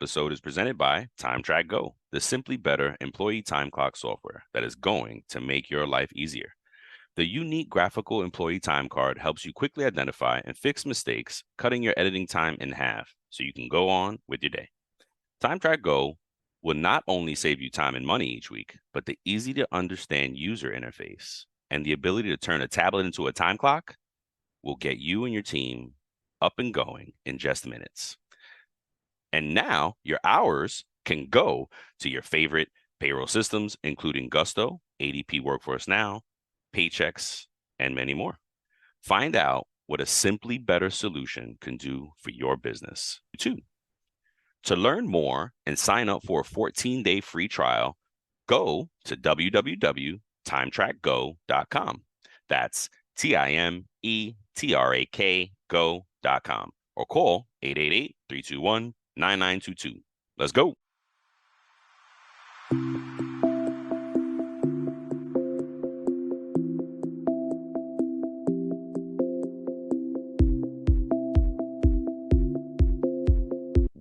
episode is presented by TimeTrack Go, the simply better employee time clock software that is going to make your life easier. The unique graphical employee time card helps you quickly identify and fix mistakes, cutting your editing time in half so you can go on with your day. TimeTrack Go will not only save you time and money each week, but the easy to understand user interface and the ability to turn a tablet into a time clock will get you and your team up and going in just minutes. And now your hours can go to your favorite payroll systems, including Gusto, ADP Workforce Now, Paychex, and many more. Find out what a simply better solution can do for your business, too. To learn more and sign up for a 14-day free trial, go to www.timetrackgo.com. That's TIMETRAK go.com or call 888-321-9922. Let's go.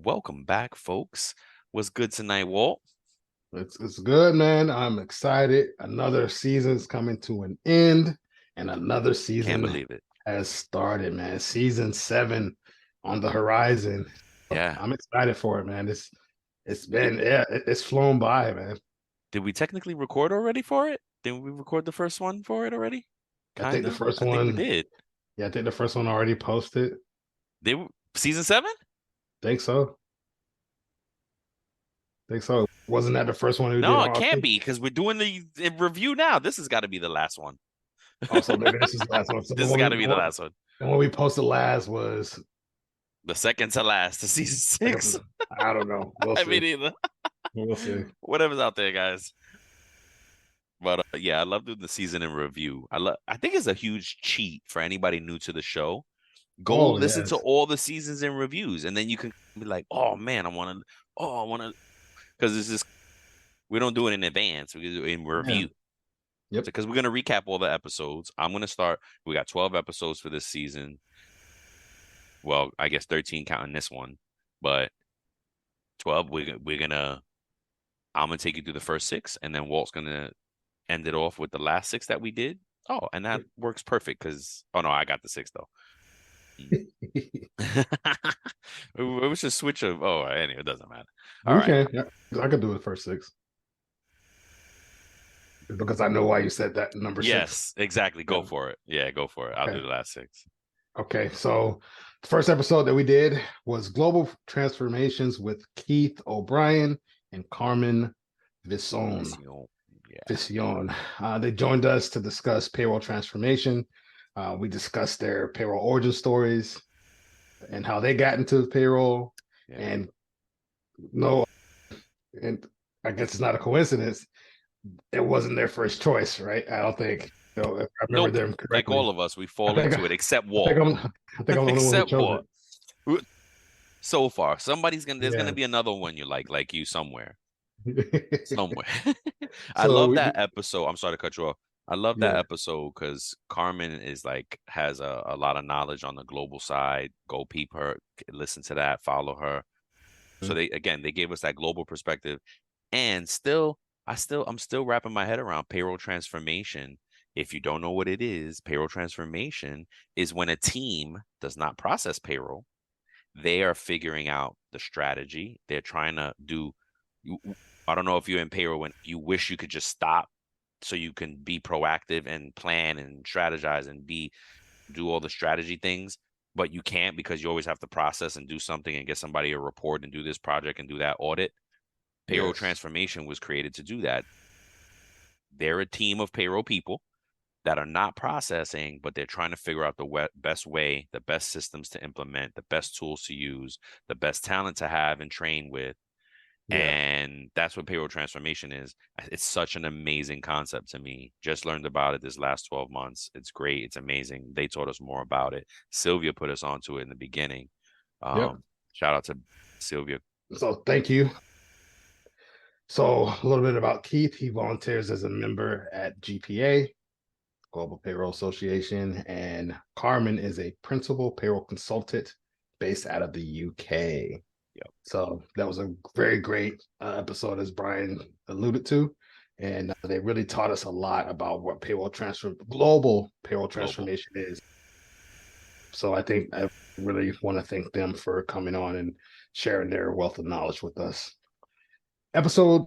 Welcome back, folks. What's good tonight, Walt? It's good, man. I'm excited. Another season's coming to an end, and another season Can't believe it. has started, man. Season 7 on the horizon. Yeah. I'm excited for it, man. It's flown by, man. Did we technically record already for it? Didn't we record the first one for it already? I think the first I one. think we did. Yeah, I think the first one already posted. Season 7? Think so. Wasn't that the first one we did? No, it can't be because we're doing the review now. This has got to be the last one. Also, maybe this is the last one. So this has got to be the last one. And when we posted last was the second to last to season 6. I don't know. We'll see. I mean, either. We'll see. Whatever's out there, guys. But yeah, I love doing the season in review. I think it's a huge cheat for anybody new to the show. Go listen to all the seasons in reviews, and then you can be like, "Oh man, I want to," because it's just we don't do it in advance. We do it in review. Yep. Because we're gonna recap all the episodes. I'm gonna start. We got 12 episodes for this season. Well, I guess 13 counting this one, but 12. I'm gonna take you through the first 6, and then Walt's gonna end it off with the last 6 that we did. Oh, and that works perfect because I got the 6 though. It was just switch of anyway, it doesn't matter. Okay, yeah, I could do the first 6 because I know why you said that number 6. Yes, exactly. Go for it. Yeah, go for it. I'll do the last 6. Okay, so the first episode that we did was Global Transformations with Keith O'Brien and Carmen Visson. They joined us to discuss payroll transformation. We discussed their payroll origin stories and how they got into payroll. And I guess it's not a coincidence. It wasn't their first choice, right? I don't think. If I remember them correctly. Like all of us, we fall into it, except Walt. I think I'm the only one who chose it. So far, there's gonna be another one you like you somewhere. I love that episode. I'm sorry to cut you off. I love that episode because Carmen has a lot of knowledge on the global side. Go peep her, listen to that, follow her. So they gave us that global perspective, and I'm still wrapping my head around payroll transformation. If you don't know what it is, payroll transformation is when a team does not process payroll. They are figuring out the strategy. They're trying to do. I don't know if you're in payroll when you wish you could just stop so you can be proactive and plan and strategize and do all the strategy things, but you can't because you always have to process and do something and get somebody a report and do this project and do that audit. Payroll transformation was created to do that. They're a team of payroll people that are not processing, but they're trying to figure out the best way, the best systems to implement, the best tools to use, the best talent to have and train with. And that's what payroll transformation is. It's such an amazing concept to me. Just learned about it this last 12 months. It's great. It's amazing. They taught us more about it. Sylvia put us onto it in the beginning. Shout out to Sylvia. So thank you. So a little bit about Keith. He volunteers as a member at GPA, Global Payroll Association, and Carmen is a principal payroll consultant based out of the UK. Yep. So that was a very great episode, as Brian alluded to. And they really taught us a lot about what global payroll Global. transformation is. So I think I really want to thank them for coming on and sharing their wealth of knowledge with us. Episode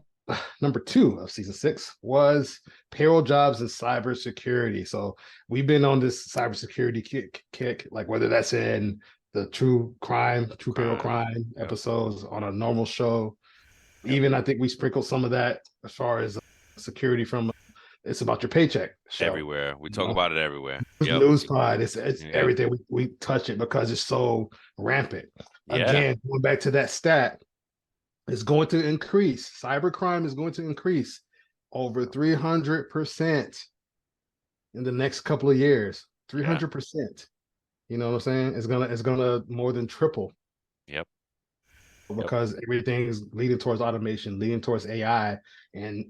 number 2 of season 6 was payroll jobs and cybersecurity. So we've been on this cybersecurity kick, like whether that's in the true payroll Crime. crime Yep. episodes on a normal show. Yep. Even I think we sprinkled some of that as far as security from It's About Your Paycheck show. Everywhere. We You talk know, about it everywhere. Yep. news pod. It's Yep. everything. We touch it because it's so rampant. Yeah. Again, going back to that stat, it's going to increase. Cybercrime is going to increase over 300% in the next couple of years. Yeah. 300%. You know what I'm saying? It's gonna more than triple Yep. Yep. because everything is leading towards automation, leading towards AI, and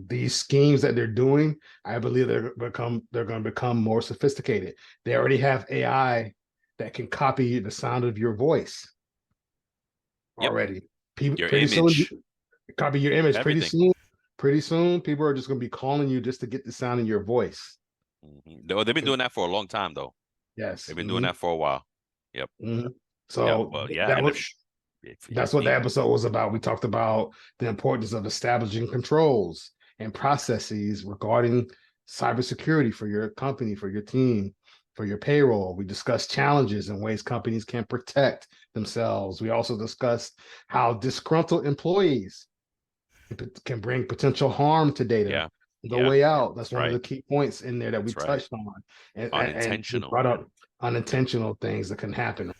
these schemes that they're doing. I believe they're going to become more sophisticated. They already have AI that can copy the sound of your voice Yep. already. People, Your pretty soon, image. copy your image. Everything. Pretty soon, people are just going to be calling you just to get the sound in your voice. They've been doing that for a long time, though. Yes. They've been doing that for a while. Yep. Yep. So Well, yeah, that and was that's what the episode was about. We talked about the importance of establishing controls and processes regarding cybersecurity for your company, for your team, for your payroll. We discussed challenges and ways companies can protect themselves. We also discussed how disgruntled employees can bring potential harm to data. yeah, The yeah, way out. That's that's one of right. the key points in there that we That's right. touched on, and we Unintentional. brought up unintentional things that can happen.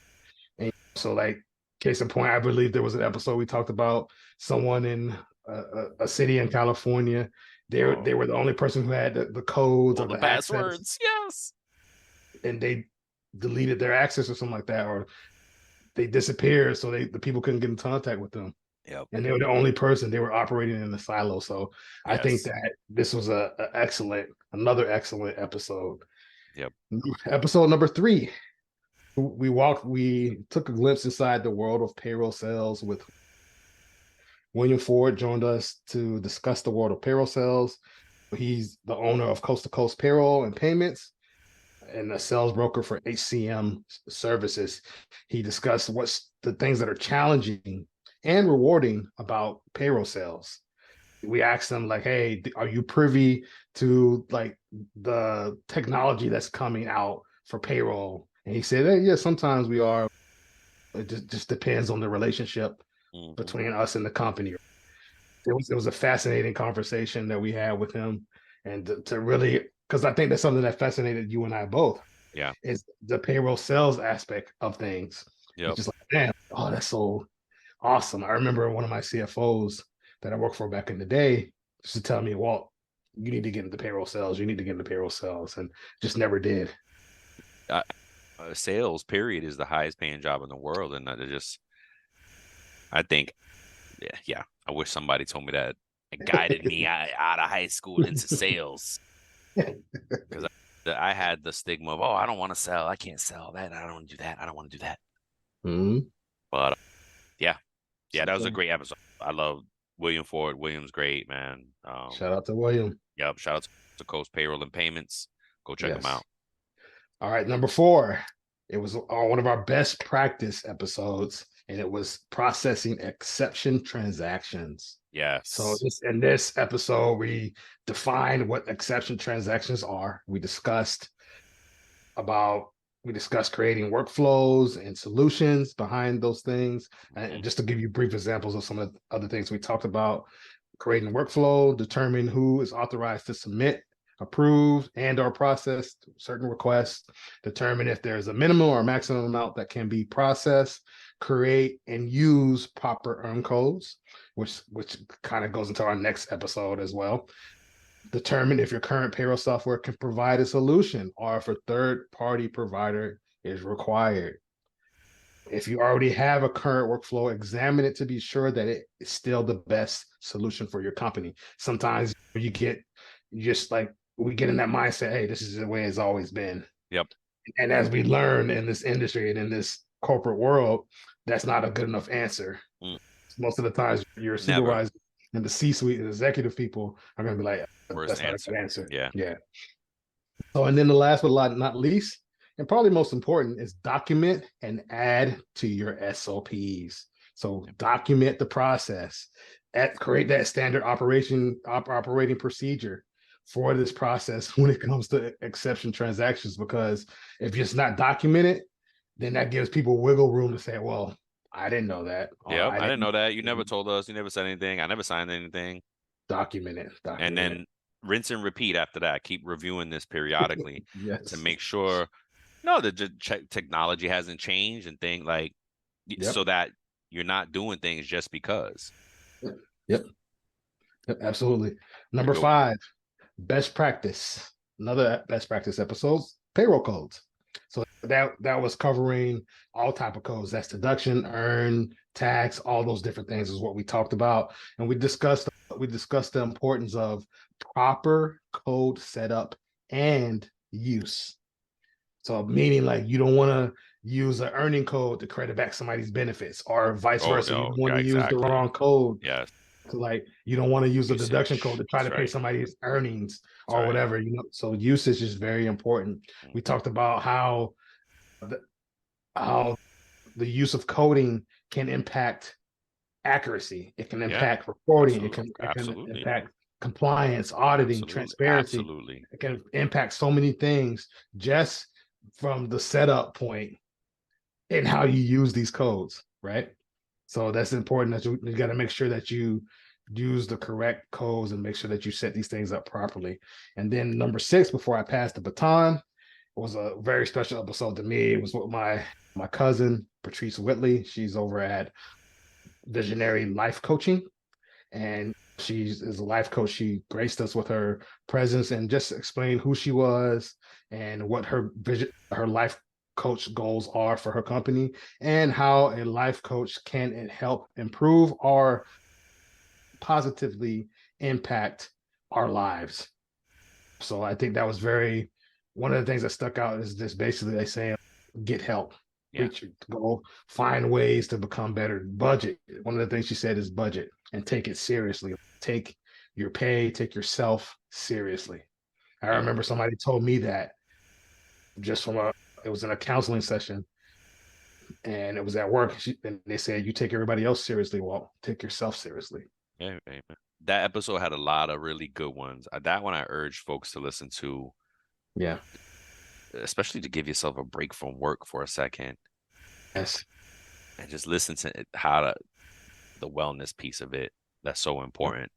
And so, like, case in point, I believe there was an episode we talked about someone in a city in California. They Oh, were the only person who had the codes all or the the access, passwords. Yes. and they deleted their access or something like that, or they disappeared, so the people couldn't get in contact with them. Yep. And they were the only person. They were operating in a silo. So I think Yes. that this was another excellent episode. Yep. Episode number 3, we took a glimpse inside the world of payroll sales with William Ford joined us to discuss the world of payroll sales. He's the owner of Coast to Coast Payroll and Payments and a sales broker for HCM services. He discussed what's the things that are challenging and rewarding about payroll sales. We asked him, like, hey, are you privy to like the technology that's coming out for payroll? And he said, hey, yeah, sometimes we are. It just depends on the relationship Hmm. between us and the company. It was a fascinating conversation that we had with him, and to really, because I think that's something that fascinated you and I both, Yeah. is the payroll sales aspect of things. It's Yep. just like, man, oh, that's so awesome. I remember one of my CFOs that I worked for back in the day used to tell me, Walt, you need to get into payroll sales. You need to get into payroll sales, and just never did. Sales, period, is the highest paying job in the world, and I think, yeah, yeah. I wish somebody told me that and guided me out of high school into sales, because I had the stigma of, oh, I don't want to sell. I can't sell that. I don't want to do that. I don't want to do that. Mhm. But yeah, yeah, that was a So, great episode. I love William Ford. William's great, man. shout out to William. Yep. Shout out to Coast Payroll and Payments. Go check them Yes. out. All right, number 4. It was one of our best practice episodes, and it was processing exception transactions. So Yes. in this episode, we defined what exception transactions are. About we discussed creating workflows and solutions behind those things. And Hmm. just to give you brief examples of some of the other things we talked about, creating a workflow, determine who is authorized to submit, approve, and or process certain requests, determine if there's a minimum or maximum amount that can be processed, create and use proper earn codes, which kind of goes into our next episode as well. Determine if your current payroll software can provide a solution or if a third party provider is required. If you already have a current workflow, examine it to be sure that it is still the best solution for your company. Sometimes you just like we get in that mindset, hey, this is the way it's always been. Yep. And as we learn in this industry and in this corporate world, that's not a good enough answer. Mm, Most of the times, your never. supervisor and the C-suite and executive people are going to be like, Worst that's not a answer. good answer. Yeah. Yeah. So, and then the last but not least, and probably most important, is document and add to your SOPs. So document the process, create that standard operating procedure for this process when it comes to exception transactions. Because if it's not documented, then that gives people wiggle room to say, "Well, I didn't know that," or Yep. "I I didn't didn't know that. You never told us. You never said anything. I never signed anything. document it." And Document it. then rinse and repeat after that. Keep reviewing this periodically to Yes. make sure no, the technology hasn't changed and things like Yep. so that you're not doing things just because. Yep. Yep. Absolutely. A Number good one. five, best practice. Another best practice episodes, payroll codes. So that was covering all type of codes. That's deduction, earn, tax, all those different things is what we talked about. And we discussed the importance of proper code setup and use. So meaning like you don't want to use an earning code to credit back somebody's benefits, or vice Oh, versa. You no, don't want yeah, to use the exactly. wrong code Yes. to like you don't want to use a deduction code Usage. to try That's to pay right. somebody's earnings That's or right. whatever. So usage is very important. We Mhm. talked about the, how the use of coding can impact accuracy. It can Yeah, impact reporting. It absolutely. can it can Absolutely. impact compliance, auditing, Absolutely. transparency. Absolutely. It can impact so many things just from the setup point and how you use these codes, right? So that's important that you got to make sure that you use the correct codes and make sure that you set these things up properly. And then number six, before I pass the baton, was a very special episode to me. It was with my cousin Patrice Whitley. She's over at Visionary Life Coaching, and she's is a life coach. She graced us with her presence and just explained who she was and what her vision, her life coach goals are for her company, and how a life coach can help improve or positively impact our lives. So I think that was very one of the things that stuck out is this basically they say get help. Yeah. Reach go find ways to become better. Budget. One of the things she said is budget and take it seriously. Take your pay, take yourself seriously. I Yeah. remember somebody told me that just from a it was in a counseling session and it was at work. And they said, you take everybody else seriously. Well, take yourself seriously. Yeah. Amen. That episode had a lot of really good ones. That one I urge folks to listen to, Yeah. especially to give yourself a break from work for a second Yes. and just listen to how the wellness piece of it. That's so important.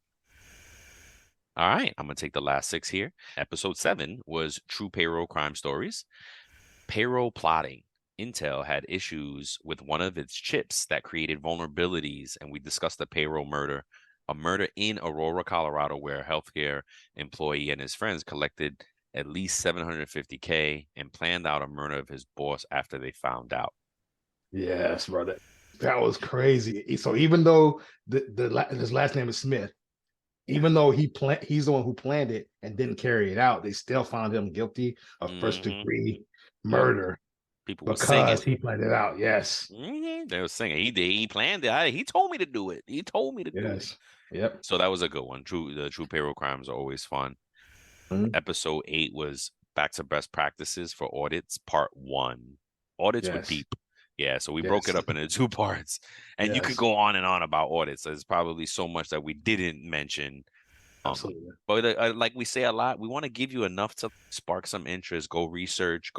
All right, I'm gonna take the last six here. Episode 7 was True Payroll Crime Stories. Payroll plotting. Intel had issues with one of its chips that created vulnerabilities, and we discussed the payroll murder, a murder in Aurora, Colorado, where a healthcare employee and his friends collected at least 750K and planned out a murder of his boss after they found out. Yes, brother. That was crazy. So even though his last name is Smith, Yeah. even though he's the one who planned it and didn't carry it out, they still found him guilty of first Hmm. degree Yep. murder People were because singing. he planned it out. Yes. They were singing. He did. He planned it. He told me to do it. He told me to do it. Yes. Yep. So that was a good one. The true payroll crimes are always fun. Mhm. Episode 8 was back to best practices for audits, part 1. Audits were Yes. deep. Yeah, so we broke Yes. it up into two parts. And you could Yes. go on about audits. There's probably so much that we didn't mention. Absolutely. But like we say a lot, we want to give you enough to spark some interest, go research,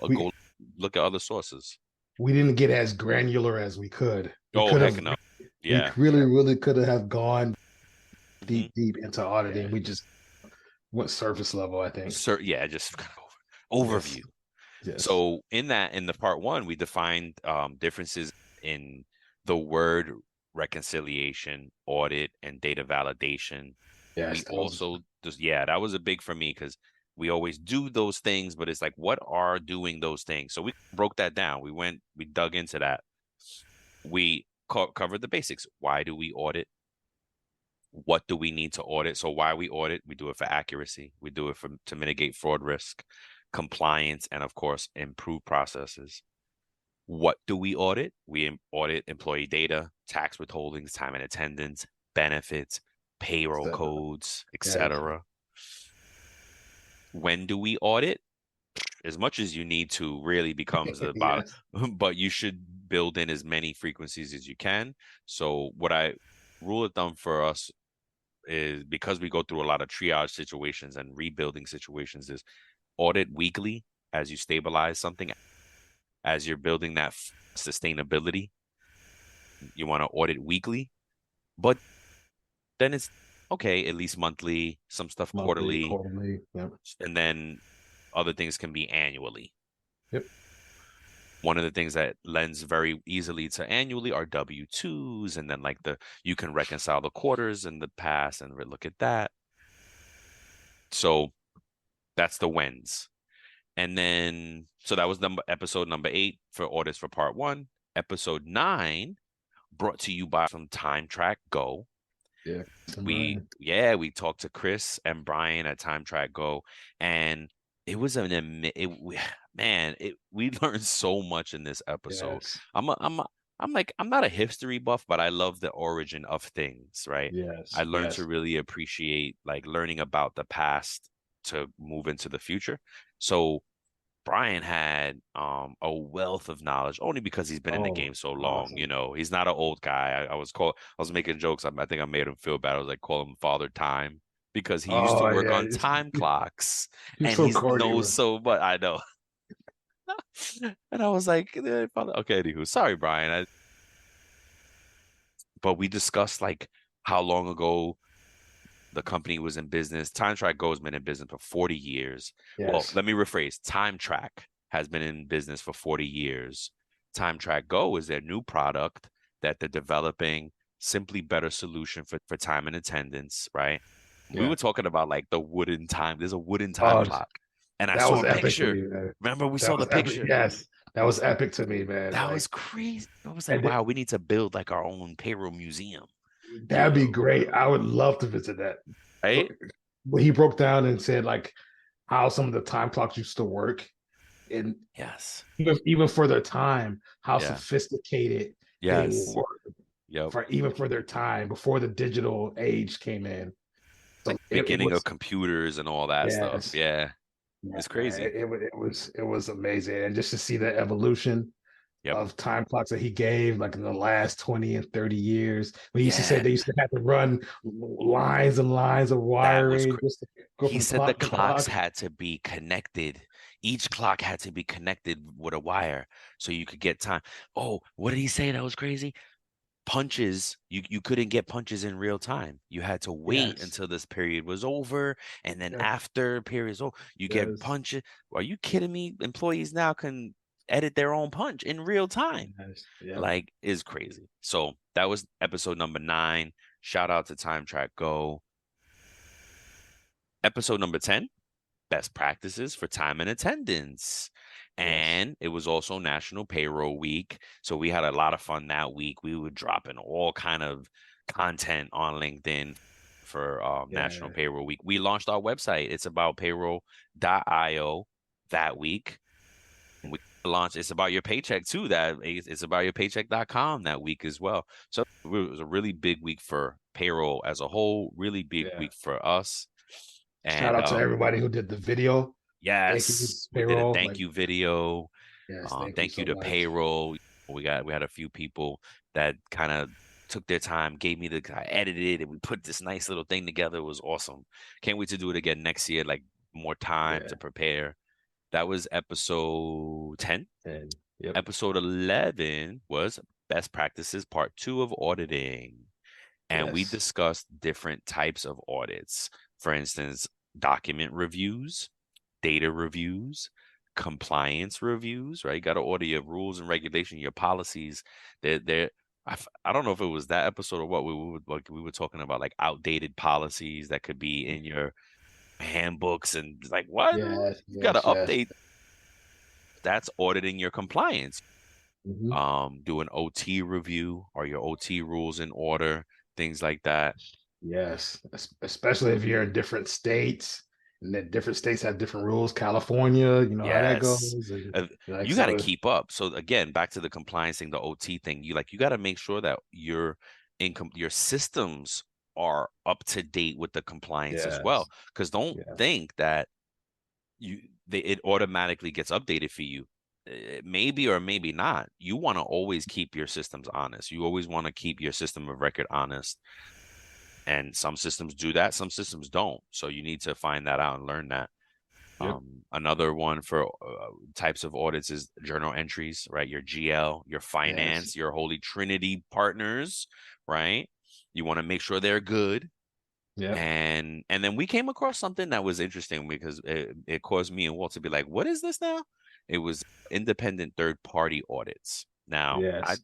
We go look at other sources. we didn't get as granular as we could. We Oh, could have heck no. we Yeah. really could have gone Hmm. deep into auditing. Yeah. We just went surface level, I think. Sir, yeah, just kind of Yes. overview. Yes. So in the part 1, we defined differences in the word reconciliation, audit, and data validation. Yes. We That was also just yeah, that was a big for me because we always do those things, but it's like what are doing those things? So we broke that down. We dug into that. We covered the basics. Why do we audit? What do we need to audit? So why we audit? We do it for accuracy. We do it to mitigate fraud risk, compliance, and of course improve processes. What do we audit? We audit employee data, tax withholdings, time and attendance, benefits, payroll So, codes, yes. etc. When do we audit? As much as you need to really becomes the bottom, Yes. but you should build in as many frequencies as you can. So what I rule of thumb for us is, because we go through a lot of triage situations and rebuilding situations, is audit weekly as you stabilize something, as you're building that sustainability. You want to audit weekly, but then it's okay, at least monthly, some stuff Monthly, quarterly, quarterly. Yep. and then other things can be annually. Yep. One of the things that lends very easily to annually are W-2s, and then like you can reconcile the quarters in the past and look at that. So that's the wins. And then so that was episode number 8 for audits for part 1. Episode 9 brought to you by from Time Track Go. Yeah. We talked to Chris and Brian at Time Track Go, and it was man, we learned so much in this episode. Yes. I'm not a history buff, but I love the origin of things, right? I Yes. learned to Yes. really appreciate like learning about the past to move into the future. So Brian had a wealth of knowledge only because he's been in the Oh, game so long. awesome. He's not an old guy. I was making jokes. I think I made him feel bad. I was like, call him Father Time because he used to Oh, work yeah. on time clocks You're and so he corny, knows bro. so much. I know. And I was like, Father. Okay, anywho, sorry, Brian. But we discussed like how long ago the company was in business. Time Track Go has been in business for 40 years. Well, Yes. let me rephrase. Time Track has been in business for 40 years. Time Track Go is their new product that they're developing, simply better solution for time and attendance, right? We Yeah. were talking about like the wooden time. There's a wooden time Oh, clock. And I that saw was a epic to picture. me, man. Remember, we That saw the was epic. picture. Yes. That was epic to me, man. That Like, was crazy. I was like, and wow, we need to build like our own payroll museum, that'd be great. I would love to visit that. right? When he broke down and said like how some of the time clocks used to work, and Yes. even for their time, how Yeah. sophisticated they Yes. were Yep. for even for their time before the digital age came in. So Like it beginning of was computers and all that stuff. yes, Yeah, yeah, it's man, crazy. it was amazing, and just to see the evolution Yep. of time clocks that he gave, like in the last 20 and 30 years. When he used to say Yeah, they used to have to run lines and lines of that was wiring cra just to go he from said the clock to clocks clock. had to be connected. Each clock had to be connected with a wire so you could get time. Oh, what did he say that was crazy? Punches, you couldn't get punches in real time. You had to wait Yes, until this period was over, and then yes, after period's over, you get yes, punches. Are you kidding me? Employees now can edit their own punch in real time. yes, yep, Like, is crazy. So that was episode number 9. Shout out to Time Track Go. Episode number 10, best practices for time and attendance. yes, And it was also National Payroll Week. So we had a lot of fun that week. We were dropping all kind of content on LinkedIn for National yeah, Payroll Week. We launched our website. It's about payroll.io that week. We launched it's about your paycheck too. That it's about your paycheck.com that week as well. So it was a really big week for payroll as a whole, really big yeah. week for us. Shout And out to everybody who did the video. Thank you, yes, we did a payroll. thank Like, you video. yes, thank you Thank you so to much. payroll. We had a few people that kind of took their time, gave me I edited it, and we put this nice little thing together. It was awesome. Can't wait to do it again next year, like more time to Yeah, prepare. That was episode 10. and yep, Episode 11 was best practices part 2 of auditing. And we yes, discussed different types of audits. For instance, document reviews, data reviews, compliance reviews, right? You got to order your rules and regulation, your policies. They're I don't know if it was that episode or what we were talking about, like outdated policies that could be in your handbooks and like what yes, you got to yes, yes. update. That's auditing your compliance. Mhm. Do an OT review. Are your OT rules in order? Things like that. Yes, especially if you're in different states. and that different states have different rules. California, you know how that Yes. goes, and Uh, like you got to so. keep up. So again, back to the compliance thing, the OT thing, you got to make sure that your systems are up to date with the compliance as well. Yes, Because don't yes, think that it automatically gets updated for you. Maybe or maybe not. You want to always keep your systems honest. You always want to keep your system of record honest. And some systems do that, some systems don't. So you need to find that out and learn that. yep, Another one for types of audits is journal entries, right? Your GL, your yes, finance, your Holy Trinity partners, right? You want to make sure they're good. yep. And then we came across something that was interesting because it caused me and Walt to be like, what is this now? It was independent third party audits. Now, Yes.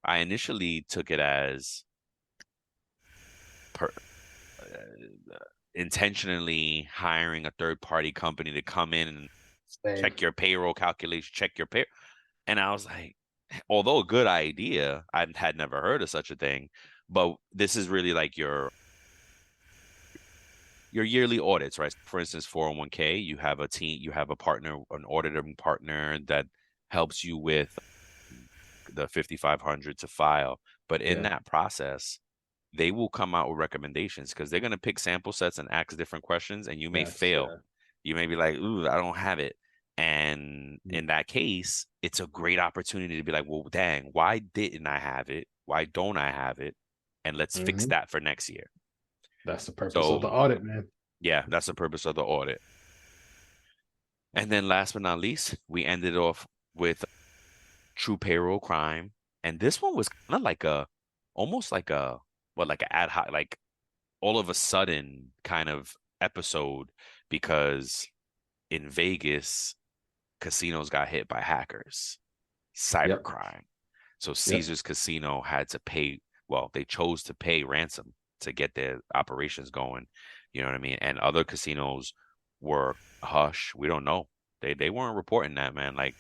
I initially took it as per, intentionally hiring a third party company to come in and Same. check your payroll calculation, check your pay. And I was like, although a good idea, I had never heard of such a thing. But this is really like your yearly audits, right? For instance, 401k, you have a team, you have a partner, an auditing partner that helps you with the 5500 to file. But in Yeah. that process, they will come out with recommendations because they're going to pick sample sets and ask different questions, and you may Yes. fail. Yeah. You may be like, ooh, I don't have it. And Mm-hmm. in that case, it's a great opportunity to be like, well, dang, why didn't I have it? Why don't I have it? And let's fix Mm-hmm. that for next year. That's the purpose of So, the audit, man. yeah, that's the purpose of the audit. And then last but not least, we ended off with true payroll crime. And this one was kind of like almost like like an ad hoc, like all of a sudden kind of episode because in Vegas, casinos got hit by hackers, Yep. cybercrime. So Yep. Caesar's Casino had to pay, well, they chose to pay ransom to get their operations going. You know what I mean? And other casinos were hush. We don't know. They weren't reporting that, man. Like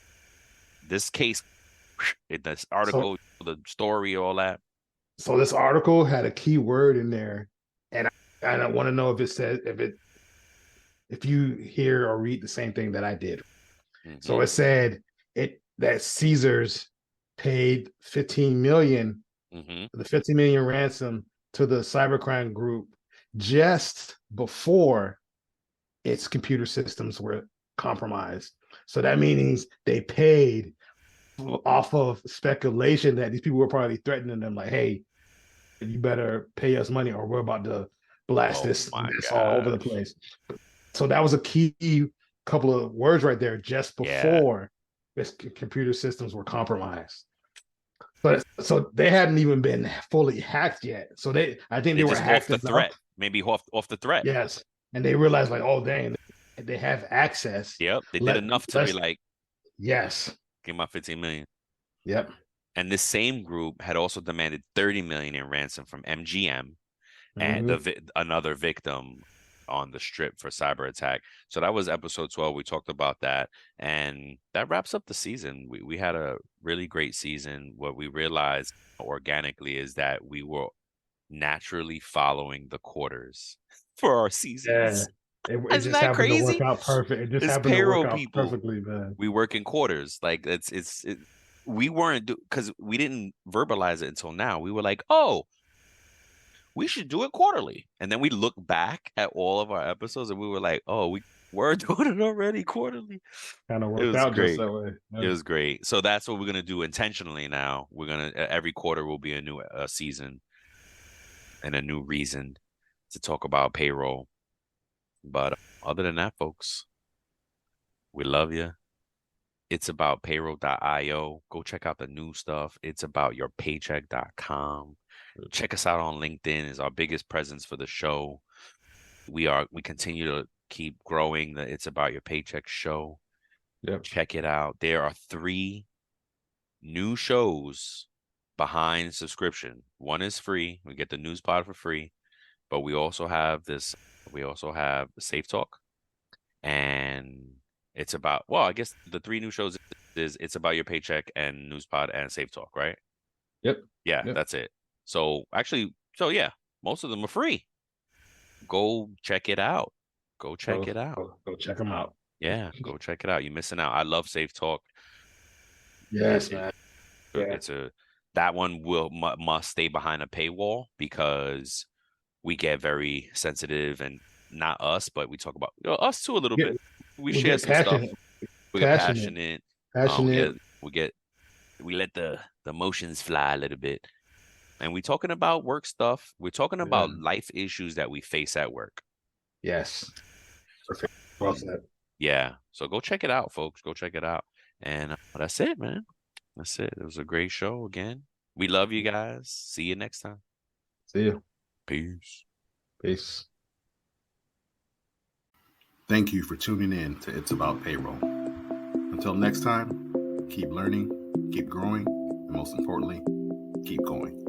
this case, this So, article, the story, all that. so this article had a key word in there, and I want to know if it says if you hear or read the same thing that I did. So Hmm. it said it that Caesars paid 15 million, Hmm. the 15 million ransom to the cybercrime group just before its computer systems were compromised. So that means they paid off of speculation that these people were probably threatening them, like, "Hey, you better pay us money, or we're about to blast Oh this my mess all over the gosh. place." So that was a key couple of words right there, just Yeah. before this computer systems were compromised. But so they hadn't even been fully hacked yet. So I think They they were just off hacked the enough. threat. Maybe off the threat. Yes, and they realized like, oh dang, they have access. Yep. They did Let enough to be let's like, yes, give my 15 million. yep, And this same group had also demanded 30 million in ransom from MGM and mm-hmm. another victim on the strip for cyber attack. So that was episode 12. We talked about that. And that wraps up the season. We had a really great season. What we realized organically is that we were naturally following the quarters for our Yeah. seasons. It Isn't just that happened to work crazy? out perfect. It just It's happened to work payroll out people. perfectly, man. We work in quarters. Like we weren't because we didn't verbalize it until now. We were like, oh, we should do it quarterly. And then we look back at all of our episodes and we were like, oh, we were doing it already quarterly. Kind of It worked was out just great. that way. It Yeah. was great. So that's what we're gonna do intentionally now. We're gonna every quarter will be a new season and a new reason to talk about payroll. But other than that, folks, we love you. It's about payroll.io. Go check out the new stuff. It's about your paycheck.com. Check us out on LinkedIn is our biggest presence for the show. We continue to keep growing the It's About Your Paycheck show. Yep. Check it out. There are 3 new shows behind subscription. One is free. We get the news pod for free, but we also have Safe Talk and it's about well, I guess the 3 new shows is It's About Your Paycheck and News Pod and Safe Talk, right? Yep. Yeah, Yep. that's it. So actually, so yeah, most of them are free. Go check it out. go check it out. Go check them out. Yeah, go check it out. You're missing out. I love Safe Talk. Yes, man. Yeah. It's a that one must stay behind a paywall because we get very sensitive, and not us, but we talk about us too a little Get bit. We we share get some stuff. passionate, We get passionate, passionate. We passionate. get we let the emotions fly a little bit, and we talking about work stuff. We're talking Yeah. about life issues that we face at work. Yes. Perfect. Well said. Yeah, so go check it out, folks. Go check it out, and that's it, man. That's it. It was a great show again. We love you guys. See you next time. See you. Peace. Peace. Thank you for tuning in to It's About Payroll. Until next time, keep learning, keep growing, and most importantly, keep going.